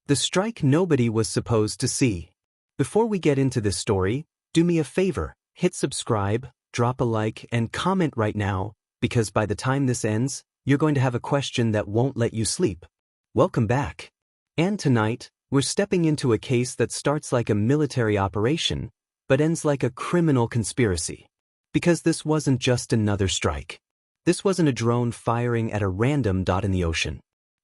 The strike nobody was supposed to see. Before we get into this story, do me a favor, hit subscribe, drop a like, and comment right now, because by the time this ends, you're going to have a question that won't let you sleep. Welcome back. And tonight, we're stepping into a case that starts like a military operation, but ends like a criminal conspiracy. Because this wasn't just another strike. This wasn't a drone firing at a random dot in the ocean.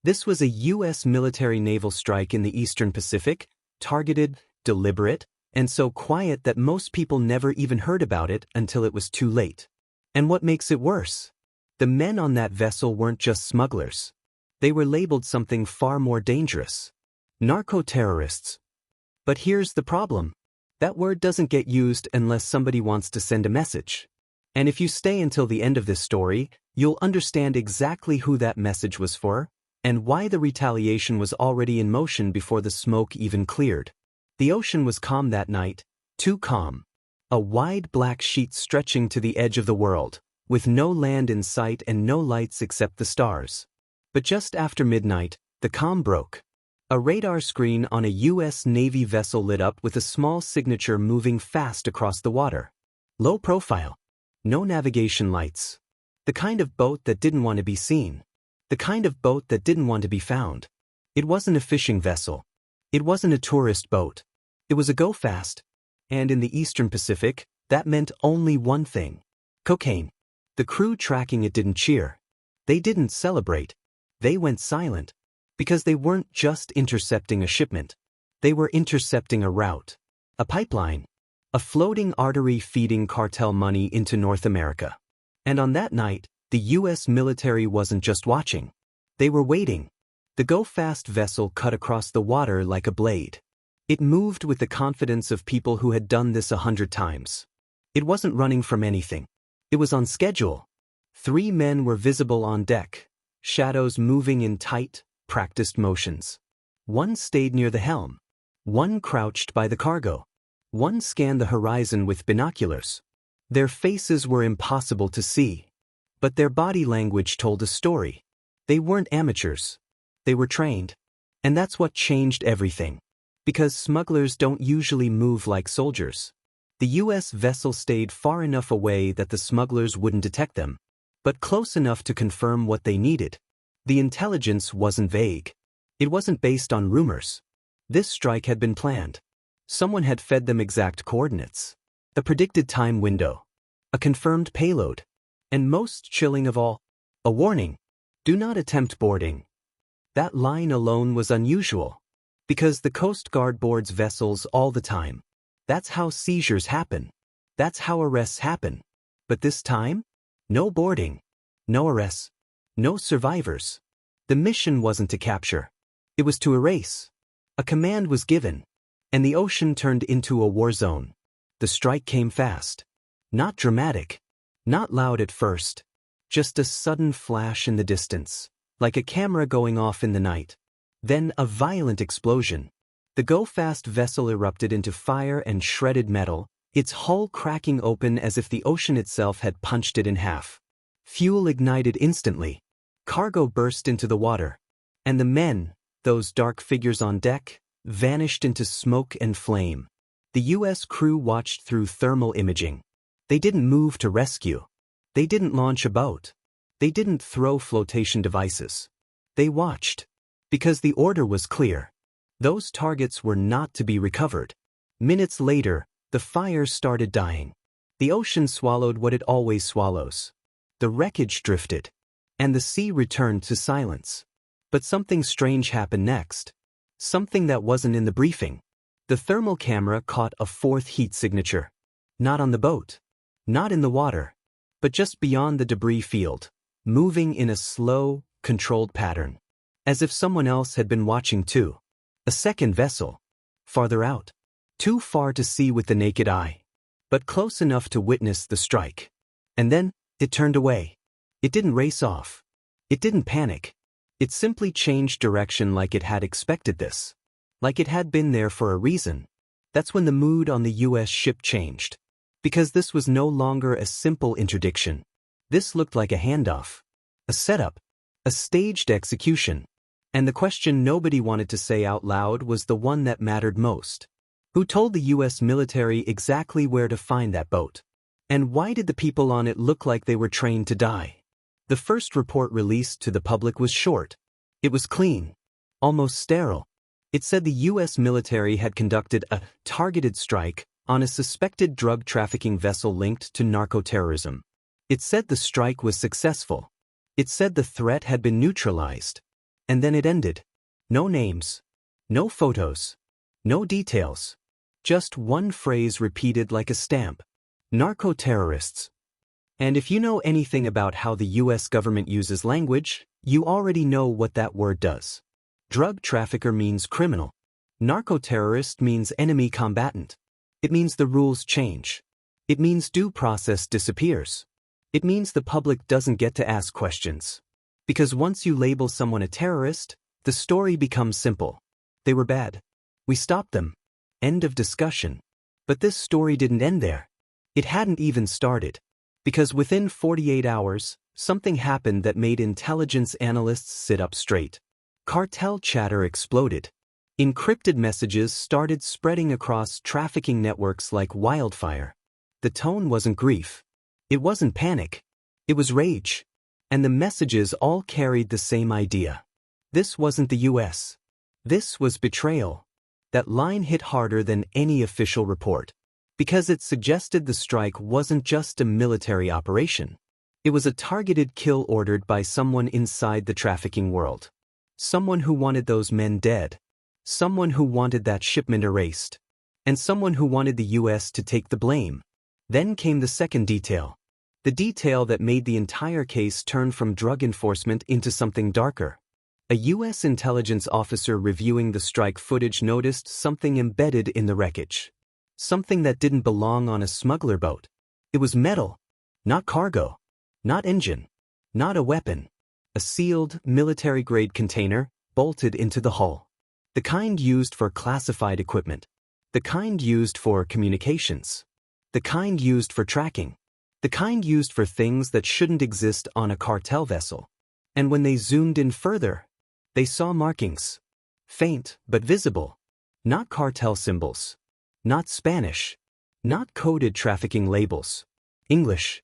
This was a U.S. military naval strike in the Eastern Pacific, targeted, deliberate, and so quiet that most people never even heard about it until it was too late. And what makes it worse? The men on that vessel weren't just smugglers. They were labeled something far more dangerous. Narco-terrorists. But here's the problem. That word doesn't get used unless somebody wants to send a message. And if you stay until the end of this story, you'll understand exactly who that message was for, and why the retaliation was already in motion before the smoke even cleared. The ocean was calm that night, too calm. A wide black sheet stretching to the edge of the world, with no land in sight and no lights except the stars. But just after midnight, the calm broke. A radar screen on a U.S. Navy vessel lit up with a small signature moving fast across the water. Low profile. No navigation lights. The kind of boat that didn't want to be seen. The kind of boat that didn't want to be found. It wasn't a fishing vessel. It wasn't a tourist boat. It was a go-fast. And in the Eastern Pacific, that meant only one thing. Cocaine. The crew tracking it didn't cheer. They didn't celebrate. They went silent. Because they weren't just intercepting a shipment. They were intercepting a route. A pipeline. A floating artery feeding cartel money into North America. And on that night, the U.S. military wasn't just watching. They were waiting. The go-fast vessel cut across the water like a blade. It moved with the confidence of people who had done this 100 times. It wasn't running from anything. It was on schedule. 3 men were visible on deck, shadows moving in tight, practiced motions. One stayed near the helm. One crouched by the cargo. One scanned the horizon with binoculars. Their faces were impossible to see. But their body language told a story. They weren't amateurs. They were trained. And that's what changed everything. Because smugglers don't usually move like soldiers. The U.S. vessel stayed far enough away that the smugglers wouldn't detect them, but close enough to confirm what they needed. The intelligence wasn't vague. It wasn't based on rumors. This strike had been planned. Someone had fed them exact coordinates. A predicted time window. A confirmed payload. And most chilling of all, a warning. Do not attempt boarding. That line alone was unusual. Because the Coast Guard boards vessels all the time. That's how seizures happen. That's how arrests happen. But this time? No boarding. No arrests. No survivors. The mission wasn't to capture. It was to erase. A command was given. And the ocean turned into a war zone. The strike came fast. Not dramatic. Not loud at first. Just a sudden flash in the distance. Like a camera going off in the night. Then a violent explosion. The go-fast vessel erupted into fire and shredded metal, its hull cracking open as if the ocean itself had punched it in half. Fuel ignited instantly. Cargo burst into the water. And the men, those dark figures on deck, vanished into smoke and flame. The U.S. crew watched through thermal imaging. They didn't move to rescue. They didn't launch a boat. They didn't throw flotation devices. They watched. Because the order was clear. Those targets were not to be recovered. Minutes later, the fire started dying. The ocean swallowed what it always swallows. The wreckage drifted. And the sea returned to silence. But something strange happened next. Something that wasn't in the briefing. The thermal camera caught a 4th heat signature. Not on the boat. Not in the water. But just beyond the debris field. Moving in a slow, controlled pattern. As if someone else had been watching too. A second vessel. Farther out. Too far to see with the naked eye. But close enough to witness the strike. And then, it turned away. It didn't race off. It didn't panic. It simply changed direction like it had expected this. Like it had been there for a reason. That's when the mood on the U.S. ship changed. Because this was no longer a simple interdiction. This looked like a handoff. A setup. A staged execution. And the question nobody wanted to say out loud was the one that mattered most. Who told the US military exactly where to find that boat? And why did the people on it look like they were trained to die? The first report released to the public was short. It was clean, almost sterile. It said the US military had conducted a targeted strike on a suspected drug trafficking vessel linked to narco-terrorism. It said the strike was successful. It said the threat had been neutralized. And then it ended. No names. No photos. No details. Just one phrase repeated like a stamp. Narco-terrorists. And if you know anything about how the US government uses language, you already know what that word does. Drug trafficker means criminal. Narco-terrorist means enemy combatant. It means the rules change. It means due process disappears. It means the public doesn't get to ask questions. Because once you label someone a terrorist, the story becomes simple. They were bad. We stopped them. End of discussion. But this story didn't end there. It hadn't even started. Because within 48 hours, something happened that made intelligence analysts sit up straight. Cartel chatter exploded. Encrypted messages started spreading across trafficking networks like wildfire. The tone wasn't grief. It wasn't panic. It was rage. And the messages all carried the same idea. This wasn't the US. This was betrayal. That line hit harder than any official report. Because it suggested the strike wasn't just a military operation. It was a targeted kill ordered by someone inside the trafficking world. Someone who wanted those men dead. Someone who wanted that shipment erased. And someone who wanted the US to take the blame. Then came the second detail. The detail that made the entire case turn from drug enforcement into something darker. A US intelligence officer reviewing the strike footage noticed something embedded in the wreckage. Something that didn't belong on a smuggler boat. It was metal. Not cargo. Not engine. Not a weapon. A sealed, military-grade container, bolted into the hull. The kind used for classified equipment. The kind used for communications. The kind used for tracking. The kind used for things that shouldn't exist on a cartel vessel. And when they zoomed in further, they saw markings. Faint, but visible. Not cartel symbols. Not Spanish. Not coded trafficking labels. English.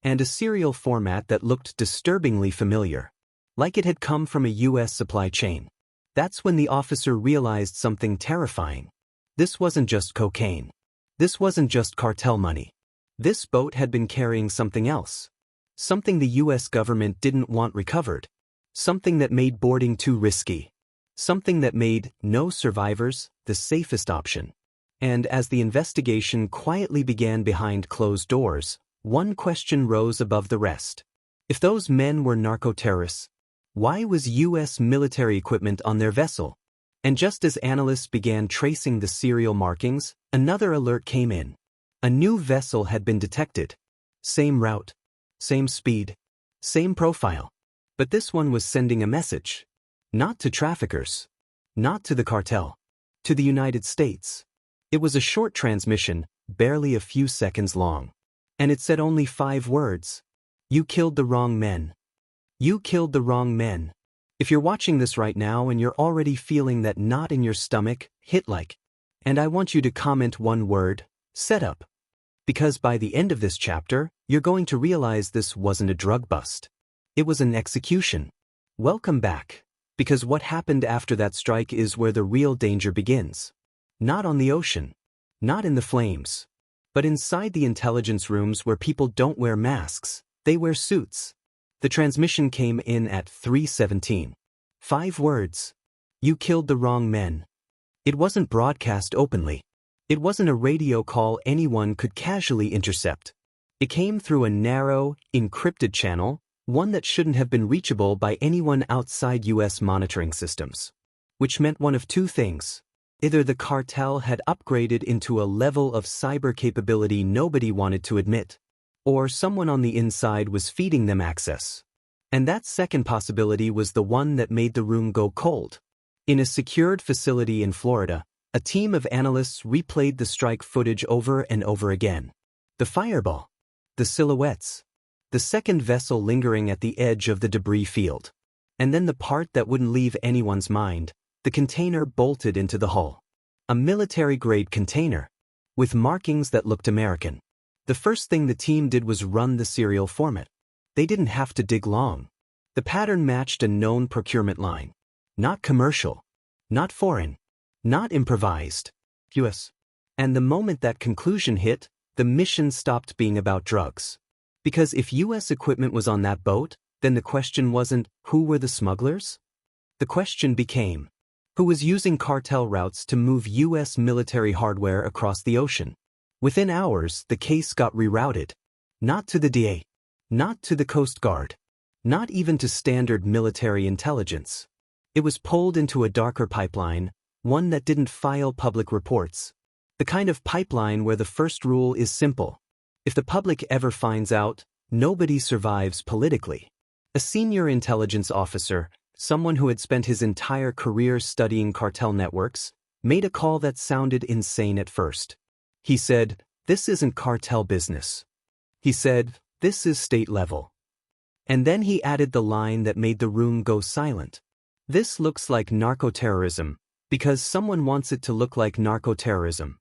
And a serial format that looked disturbingly familiar. Like it had come from a US supply chain. That's when the officer realized something terrifying. This wasn't just cocaine. This wasn't just cartel money. This boat had been carrying something else. Something the US government didn't want recovered. Something that made boarding too risky. Something that made no survivors the safest option. And as the investigation quietly began behind closed doors, one question rose above the rest. If those men were narco-terrorists, why was US military equipment on their vessel? And just as analysts began tracing the serial markings, another alert came in. A new vessel had been detected. Same route. Same speed. Same profile. But this one was sending a message. Not to traffickers. Not to the cartel. To the United States. It was a short transmission, barely a few seconds long. And it said only 5 words. You killed the wrong men. You killed the wrong men. If you're watching this right now and you're already feeling that knot in your stomach, hit like. And I want you to comment one word, setup. Because by the end of this chapter, you're going to realize this wasn't a drug bust. It was an execution. Welcome back. Because what happened after that strike is where the real danger begins. Not on the ocean. Not in the flames. But inside the intelligence rooms where people don't wear masks, they wear suits. The transmission came in at 3:17. 5 words. You killed the wrong men. It wasn't broadcast openly. It wasn't a radio call anyone could casually intercept. It came through a narrow, encrypted channel, one that shouldn't have been reachable by anyone outside US monitoring systems. Which meant one of two things. Either the cartel had upgraded into a level of cyber capability nobody wanted to admit, or someone on the inside was feeding them access. And that second possibility was the one that made the room go cold. In a secured facility in Florida, a team of analysts replayed the strike footage over and over again. The fireball. The silhouettes. The second vessel lingering at the edge of the debris field. And then the part that wouldn't leave anyone's mind, the container bolted into the hull. A military-grade container, with markings that looked American. The first thing the team did was run the serial format. They didn't have to dig long. The pattern matched a known procurement line. Not commercial. Not foreign. Not improvised. US. And the moment that conclusion hit, the mission stopped being about drugs. Because if US equipment was on that boat, then the question wasn't, who were the smugglers? The question became, who was using cartel routes to move US military hardware across the ocean? Within hours, the case got rerouted. Not to the DA. Not to the Coast Guard. Not even to standard military intelligence. It was pulled into a darker pipeline, one that didn't file public reports. The kind of pipeline where the first rule is simple. If the public ever finds out, nobody survives politically. A senior intelligence officer, someone who had spent his entire career studying cartel networks, made a call that sounded insane at first. He said, "This isn't cartel business." He said, "This is state level." And then he added the line that made the room go silent. "This looks like narco-terrorism, because someone wants it to look like narco-terrorism.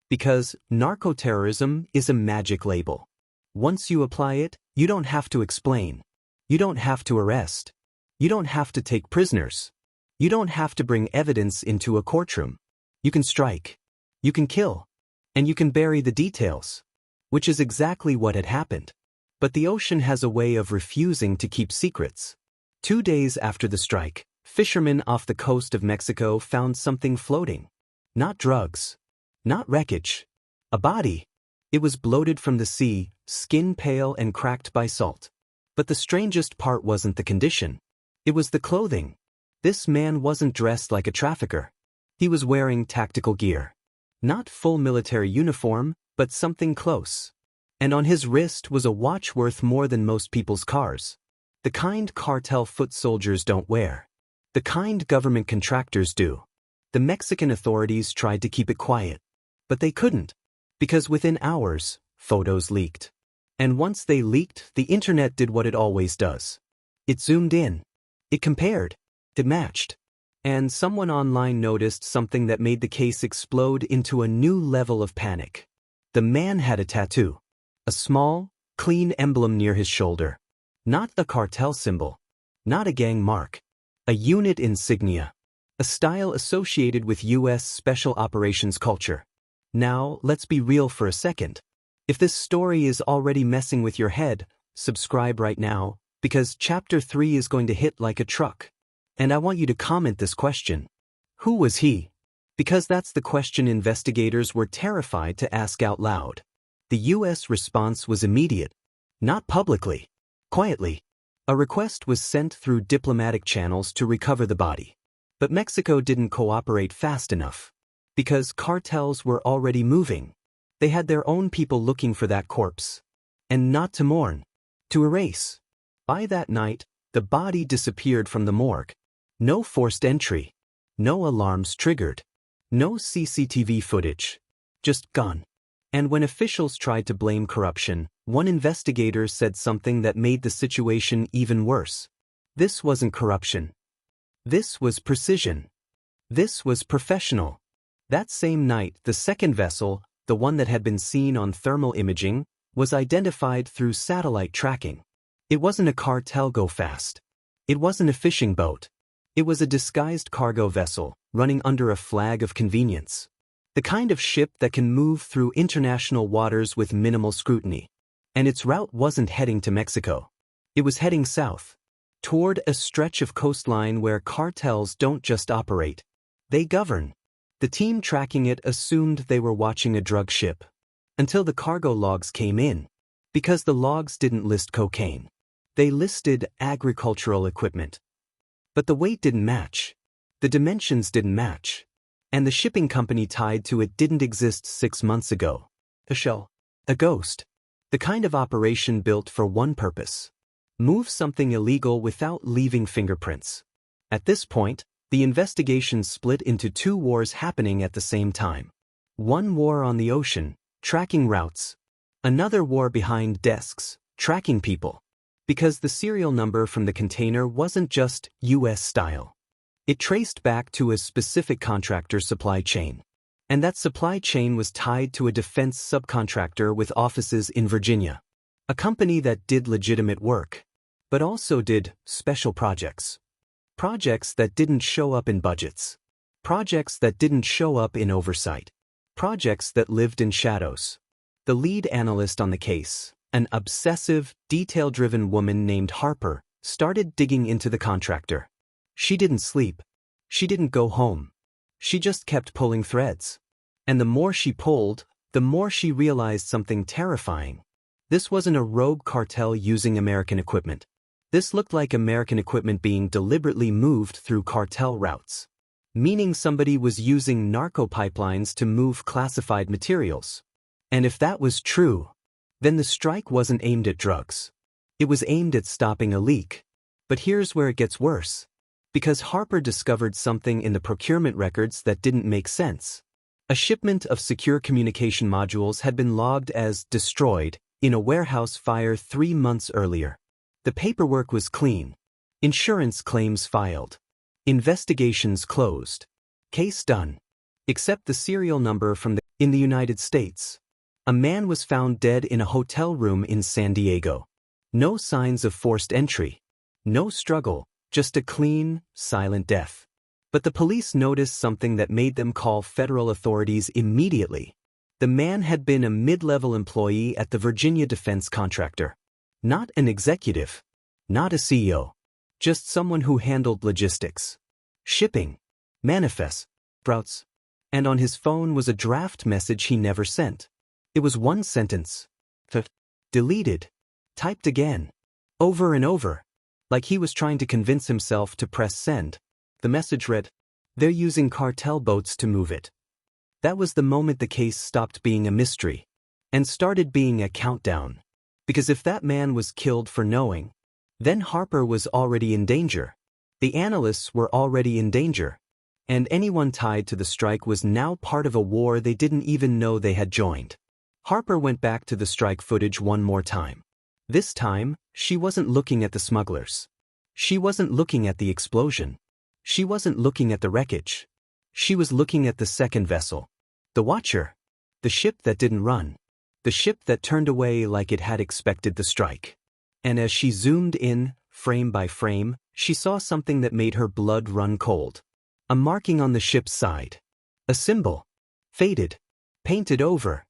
Because narco-terrorism is a magic label. Once you apply it, you don't have to explain. You don't have to arrest. You don't have to take prisoners. You don't have to bring evidence into a courtroom. You can strike. You can kill. And you can bury the details." Which is exactly what had happened. But the ocean has a way of refusing to keep secrets. 2 days after the strike, fishermen off the coast of Mexico found something floating. Not drugs. Not wreckage. A body. It was bloated from the sea, skin pale and cracked by salt. But the strangest part wasn't the condition. It was the clothing. This man wasn't dressed like a trafficker. He was wearing tactical gear. Not full military uniform, but something close. And on his wrist was a watch worth more than most people's cars. The kind cartel foot soldiers don't wear. The kind government contractors do. The Mexican authorities tried to keep it quiet. But they couldn't. Because within hours, photos leaked. And once they leaked, the internet did what it always does. It zoomed in. It compared. It matched. And someone online noticed something that made the case explode into a new level of panic. The man had a tattoo. A small, clean emblem near his shoulder. Not a cartel symbol. Not a gang mark. A unit insignia. A style associated with U.S. Special Operations culture. Now, let's be real for a second. If this story is already messing with your head, subscribe right now, because Chapter 3 is going to hit like a truck. And I want you to comment this question. Who was he? Because that's the question investigators were terrified to ask out loud. The U.S. response was immediate. Not publicly. Quietly. A request was sent through diplomatic channels to recover the body. But Mexico didn't cooperate fast enough. Because cartels were already moving. They had their own people looking for that corpse. And not to mourn. To erase. By that night, the body disappeared from the morgue. No forced entry. No alarms triggered. No CCTV footage. Just gone. And when officials tried to blame corruption, one investigator said something that made the situation even worse. This wasn't corruption. This was precision. This was professional. That same night, the second vessel, the one that had been seen on thermal imaging, was identified through satellite tracking. It wasn't a cartel go fast. It wasn't a fishing boat. It was a disguised cargo vessel, running under a flag of convenience. The kind of ship that can move through international waters with minimal scrutiny. And its route wasn't heading to Mexico. It was heading south, toward a stretch of coastline where cartels don't just operate. They govern. The team tracking it assumed they were watching a drug ship. Until the cargo logs came in. Because the logs didn't list cocaine. They listed agricultural equipment. But the weight didn't match. The dimensions didn't match. And the shipping company tied to it didn't exist 6 months ago. A shell. A ghost. The kind of operation built for one purpose. Move something illegal without leaving fingerprints. At this point, the investigation split into 2 wars happening at the same time. One war on the ocean, tracking routes. Another war behind desks, tracking people. Because the serial number from the container wasn't just US style. It traced back to a specific contractor supply chain. And that supply chain was tied to a defense subcontractor with offices in Virginia. A company that did legitimate work, but also did special projects. Projects that didn't show up in budgets. Projects that didn't show up in oversight. Projects that lived in shadows. The lead analyst on the case, an obsessive, detail-driven woman named Harper, started digging into the contractor. She didn't sleep. She didn't go home. She just kept pulling threads. And the more she pulled, the more she realized something terrifying. This wasn't a rogue cartel using American equipment. This looked like American equipment being deliberately moved through cartel routes. Meaning somebody was using narco pipelines to move classified materials. And if that was true, then the strike wasn't aimed at drugs. It was aimed at stopping a leak. But here's where it gets worse. Because Harper discovered something in the procurement records that didn't make sense. A shipment of secure communication modules had been logged as destroyed in a warehouse fire 3 months earlier. The paperwork was clean. Insurance claims filed. Investigations closed. Case done. Except the serial number in the United States. A man was found dead in a hotel room in San Diego. No signs of forced entry. No struggle, just a clean, silent death. But the police noticed something that made them call federal authorities immediately. The man had been a mid-level employee at the Virginia defense contractor. Not an executive. Not a CEO. Just someone who handled logistics. Shipping. Manifests. Routes. And on his phone was a draft message he never sent. It was one sentence. Deleted. Typed again. Over and over. Like he was trying to convince himself to press send. The message read, "They're using cartel boats to move it." That was the moment the case stopped being a mystery and started being a countdown. Because if that man was killed for knowing, then Harper was already in danger. The analysts were already in danger. And anyone tied to the strike was now part of a war they didn't even know they had joined. Harper went back to the strike footage one more time. This time, she wasn't looking at the smugglers. She wasn't looking at the explosion. She wasn't looking at the wreckage. She was looking at the second vessel. The Watcher. The ship that didn't run. The ship that turned away like it had expected the strike. And as she zoomed in, frame by frame, she saw something that made her blood run cold. A marking on the ship's side. A symbol. Faded. Painted over.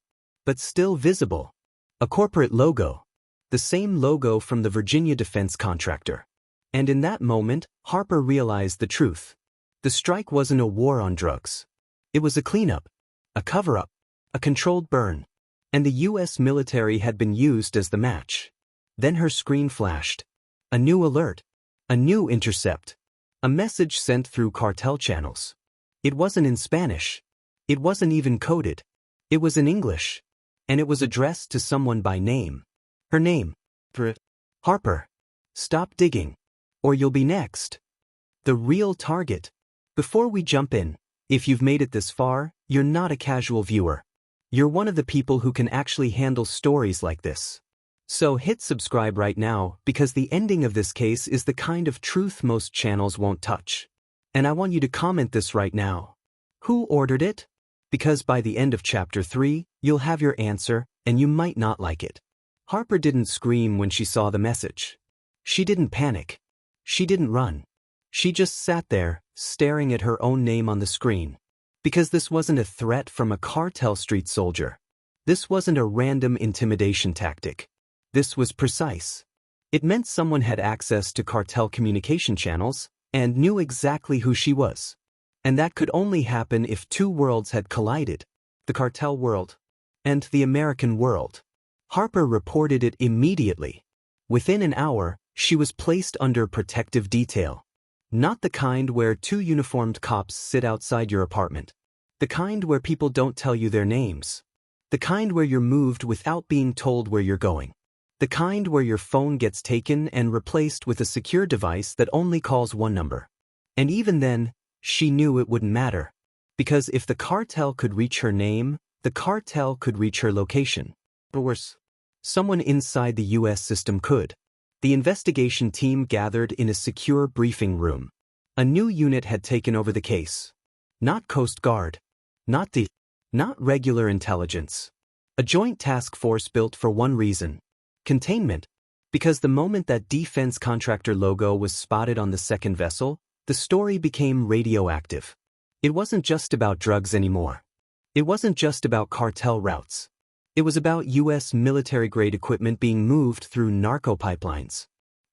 But still visible. A corporate logo. The same logo from the Virginia defense contractor. And in that moment, Harper realized the truth. The strike wasn't a war on drugs. It was a cleanup. A cover-up. A controlled burn. And the US military had been used as the match. Then her screen flashed. A new alert. A new intercept. A message sent through cartel channels. It wasn't in Spanish. It wasn't even coded. It was in English. And it was addressed to someone by name. Her name. Harper. Stop digging. Or you'll be next. The real target. Before we jump in, if you've made it this far, you're not a casual viewer. You're one of the people who can actually handle stories like this. So hit subscribe right now because the ending of this case is the kind of truth most channels won't touch. And I want you to comment this right now. Who ordered it? Because by the end of chapter 3, you'll have your answer, and you might not like it. Harper didn't scream when she saw the message. She didn't panic. She didn't run. She just sat there, staring at her own name on the screen. Because this wasn't a threat from a cartel street soldier. This wasn't a random intimidation tactic. This was precise. It meant someone had access to cartel communication channels and knew exactly who she was. And that could only happen if two worlds had collided, the cartel world and the American world. Harper reported it immediately. Within an hour, she was placed under protective detail. Not the kind where two uniformed cops sit outside your apartment. The kind where people don't tell you their names. The kind where you're moved without being told where you're going. The kind where your phone gets taken and replaced with a secure device that only calls one number. And even then, she knew it wouldn't matter. Because if the cartel could reach her name, the cartel could reach her location. Or worse, someone inside the US system could. The investigation team gathered in a secure briefing room. A new unit had taken over the case. Not Coast Guard. Not regular intelligence. A joint task force built for one reason: containment. Because the moment that defense contractor logo was spotted on the second vessel, the story became radioactive. It wasn't just about drugs anymore. It wasn't just about cartel routes. It was about U.S. military-grade equipment being moved through narco pipelines.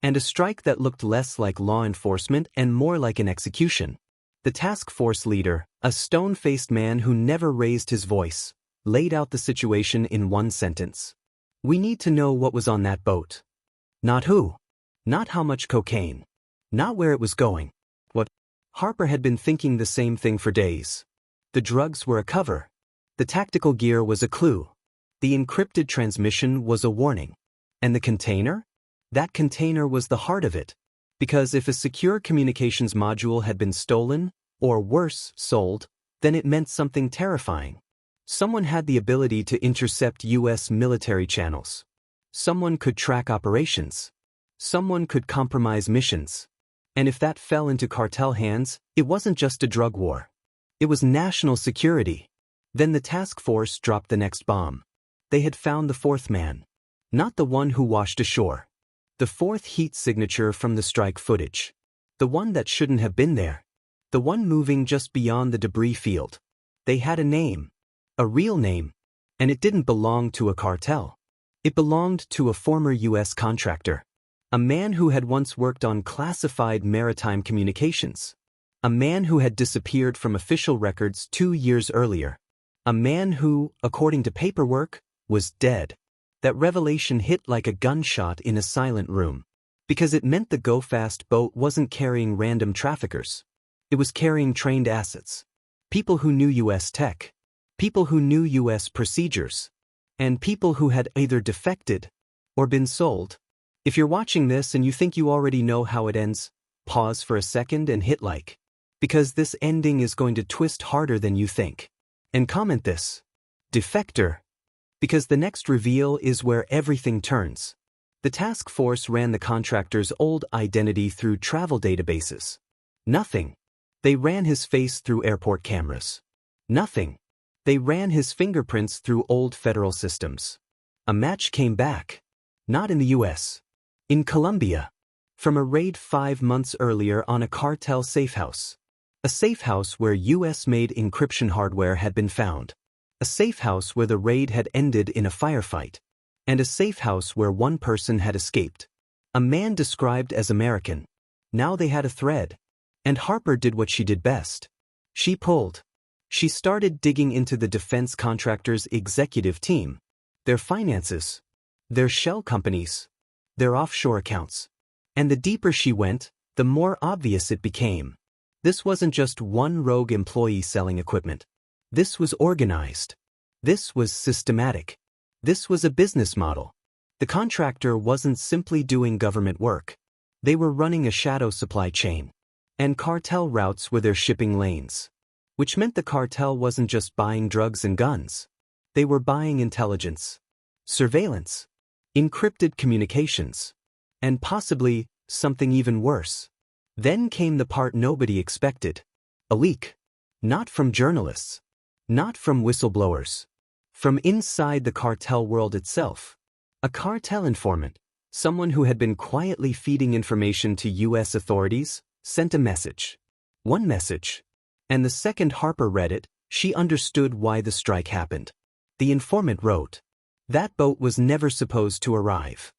And a strike that looked less like law enforcement and more like an execution. The task force leader, a stone-faced man who never raised his voice, laid out the situation in one sentence. We need to know what was on that boat. Not who. Not how much cocaine. Not where it was going. What? Harper had been thinking the same thing for days. The drugs were a cover. The tactical gear was a clue. The encrypted transmission was a warning. And the container? That container was the heart of it. Because if a secure communications module had been stolen, or worse, sold, then it meant something terrifying. Someone had the ability to intercept U.S. military channels. Someone could track operations. Someone could compromise missions. And if that fell into cartel hands, it wasn't just a drug war. It was national security. Then the task force dropped the next bomb. They had found the fourth man. Not the one who washed ashore. The fourth heat signature from the strike footage. The one that shouldn't have been there. The one moving just beyond the debris field. They had a name. A real name. And it didn't belong to a cartel. It belonged to a former U.S. contractor. A man who had once worked on classified maritime communications. A man who had disappeared from official records 2 years earlier. A man who, according to paperwork, was dead. That revelation hit like a gunshot in a silent room. Because it meant the go-fast boat wasn't carrying random traffickers. It was carrying trained assets. People who knew U.S. tech. People who knew U.S. procedures. And people who had either defected or been sold. If you're watching this and you think you already know how it ends, pause for a second and hit like. Because this ending is going to twist harder than you think. And comment this. Defector. Because the next reveal is where everything turns. The task force ran the contractor's old identity through travel databases. Nothing. They ran his face through airport cameras. Nothing. They ran his fingerprints through old federal systems. A match came back. Not in the U.S. In Colombia. From a raid 5 months earlier on a cartel safehouse. A safehouse where U.S.-made encryption hardware had been found. A safehouse where the raid had ended in a firefight. And a safehouse where one person had escaped. A man described as American. Now they had a thread. And Harper did what she did best. She pulled. She started digging into the defense contractor's executive team. Their finances. Their shell companies. Their offshore accounts. And the deeper she went, the more obvious it became. This wasn't just one rogue employee selling equipment. This was organized. This was systematic. This was a business model. The contractor wasn't simply doing government work. They were running a shadow supply chain. And cartel routes were their shipping lanes. Which meant the cartel wasn't just buying drugs and guns. They were buying intelligence, surveillance, encrypted communications, and possibly something even worse. Then came the part nobody expected. A leak. Not from journalists. Not from whistleblowers. From inside the cartel world itself. A cartel informant, someone who had been quietly feeding information to U.S. authorities, sent a message. One message. And the second Harper read it, she understood why the strike happened. The informant wrote, "That boat was never supposed to arrive.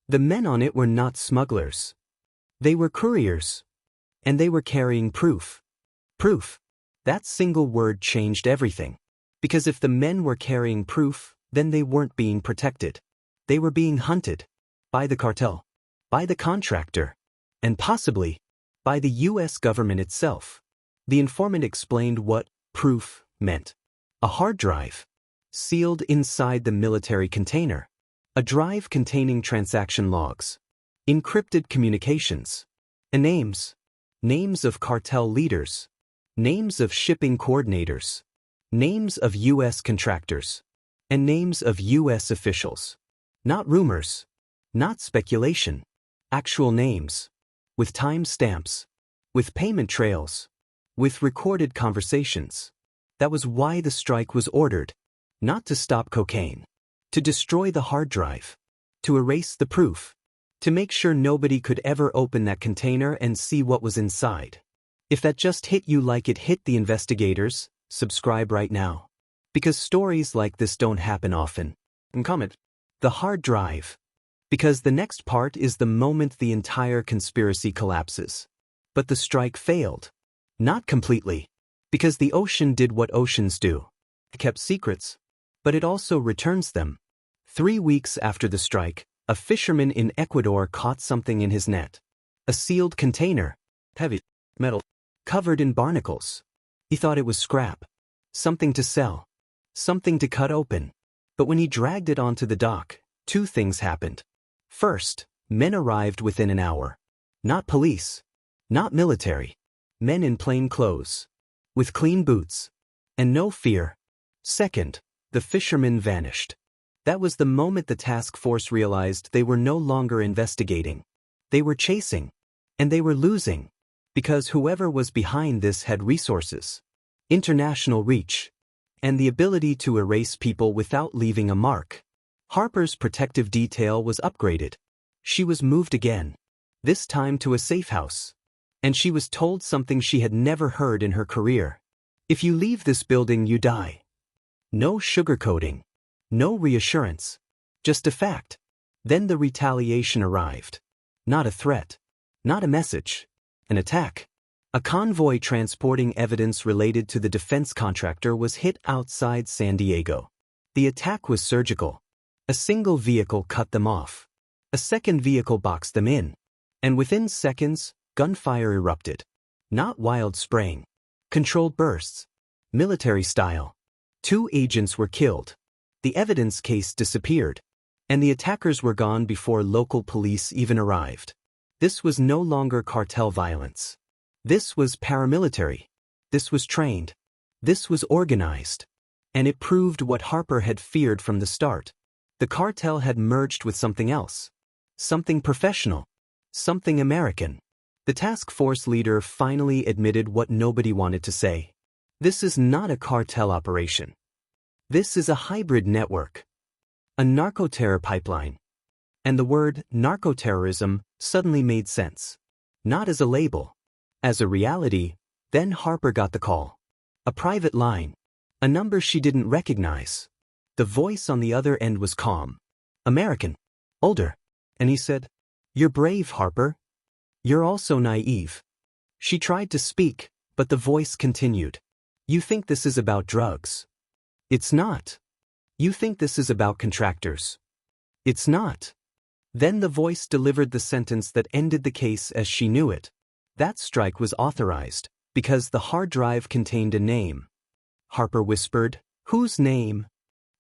The men on it were not smugglers. They were couriers. And they were carrying proof." Proof. That single word changed everything. Because if the men were carrying proof, then they weren't being protected. They were being hunted. By the cartel. By the contractor. And possibly, by the U.S. government itself. The informant explained what proof meant. A hard drive. Sealed inside the military container. A drive containing transaction logs. Encrypted communications. And names. Names of cartel leaders. Names of shipping coordinators. Names of U.S. contractors. And names of U.S. officials. Not rumors. Not speculation. actual names, with time stamps, with payment trails, with recorded conversations. That was why the strike was ordered, not to stop cocaine, to destroy the hard drive, to erase the proof, to make sure nobody could ever open that container and see what was inside. If that just hit you like it hit the investigators, subscribe right now. Because stories like this don't happen often. And comment. The hard drive. Because the next part is the moment the entire conspiracy collapses. But the strike failed. Not completely. Because the ocean did what oceans do. It kept secrets. But it also returns them. 3 weeks after the strike, a fisherman in Ecuador caught something in his net. A sealed container. Heavy. Metal. Covered in barnacles. He thought it was scrap. Something to sell. Something to cut open. But when he dragged it onto the dock, 2 things happened. First, men arrived within an hour. Not police. Not military. Men in plain clothes. With clean boots. And no fear. Second, the fishermen vanished. That was the moment the task force realized they were no longer investigating. They were chasing. And they were losing. Because whoever was behind this had resources, international reach, and the ability to erase people without leaving a mark. Harper's protective detail was upgraded. She was moved again, this time to a safe house. And she was told something she had never heard in her career. If you leave this building, you die. No sugarcoating. No reassurance. Just a fact. Then the retaliation arrived. Not a threat. Not a message. An attack. A convoy transporting evidence related to the defense contractor was hit outside San Diego. The attack was surgical. A single vehicle cut them off. A second vehicle boxed them in. And within seconds, gunfire erupted. Not wild spraying. Controlled bursts. Military style. 2 agents were killed. The evidence case disappeared. And the attackers were gone before local police even arrived. This was no longer cartel violence. This was paramilitary. This was trained. This was organized. And it proved what Harper had feared from the start. The cartel had merged with something else. Something professional. Something American. The task force leader finally admitted what nobody wanted to say. This is not a cartel operation. This is a hybrid network. A narco-terror pipeline. And the word narco-terrorism suddenly made sense. Not as a label. As a reality. Then Harper got the call. A private line. A number she didn't recognize. The voice on the other end was calm. American. Older. And he said, "You're brave, Harper. You're also naive." She tried to speak, but the voice continued. "You think this is about drugs. It's not. You think this is about contractors. It's not." Then the voice delivered the sentence that ended the case as she knew it. That strike was authorized, because the hard drive contained a name. Harper whispered, "Whose name?"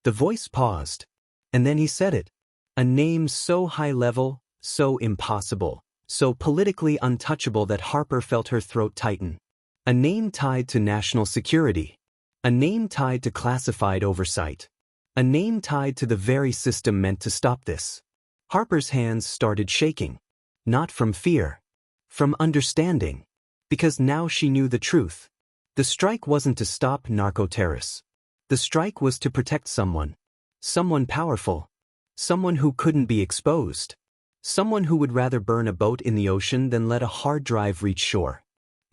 The voice paused. And then he said it. A name so high-level, so impossible, so politically untouchable that Harper felt her throat tighten. A name tied to national security. A name tied to classified oversight. A name tied to the very system meant to stop this. Harper's hands started shaking. Not from fear. From understanding. Because now she knew the truth. The strike wasn't to stop narco-terrorists. The strike was to protect someone. Someone powerful. Someone who couldn't be exposed. Someone who would rather burn a boat in the ocean than let a hard drive reach shore.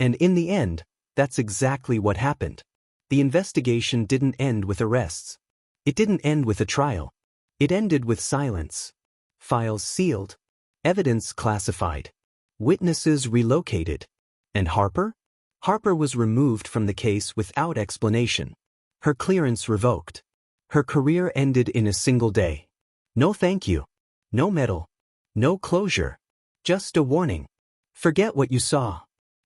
And in the end, that's exactly what happened. The investigation didn't end with arrests. It didn't end with a trial. It ended with silence. Files sealed. Evidence classified. Witnesses relocated. And Harper? Harper was removed from the case without explanation. Her clearance revoked. Her career ended in a single day. No thank you. No medal. No closure. Just a warning. Forget what you saw.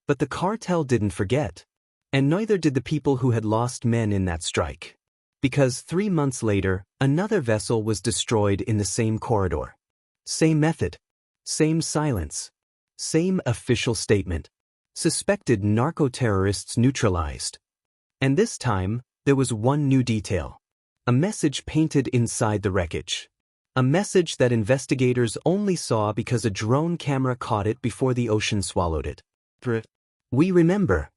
But the cartel didn't forget. And neither did the people who had lost men in that strike. Because 3 months later, another vessel was destroyed in the same corridor. Same method. Same silence. Same official statement. Suspected narco-terrorists neutralized. And this time, there was one new detail. A message painted inside the wreckage. A message that investigators only saw because a drone camera caught it before the ocean swallowed it. We remember.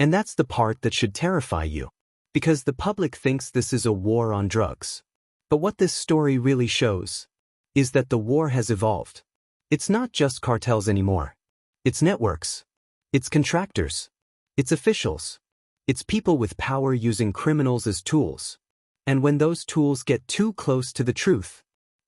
And that's the part that should terrify you. Because the public thinks this is a war on drugs. But what this story really shows is that the war has evolved. It's not just cartels anymore. It's networks. It's contractors. It's officials. It's people with power using criminals as tools. And when those tools get too close to the truth,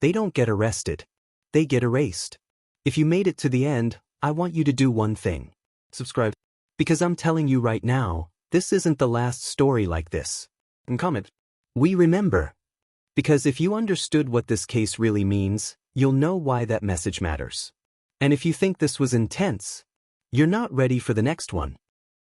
they don't get arrested. They get erased. If you made it to the end, I want you to do one thing. Subscribe. Because I'm telling you right now, this isn't the last story like this. And comment. We remember. Because if you understood what this case really means, you'll know why that message matters. And if you think this was intense, you're not ready for the next one.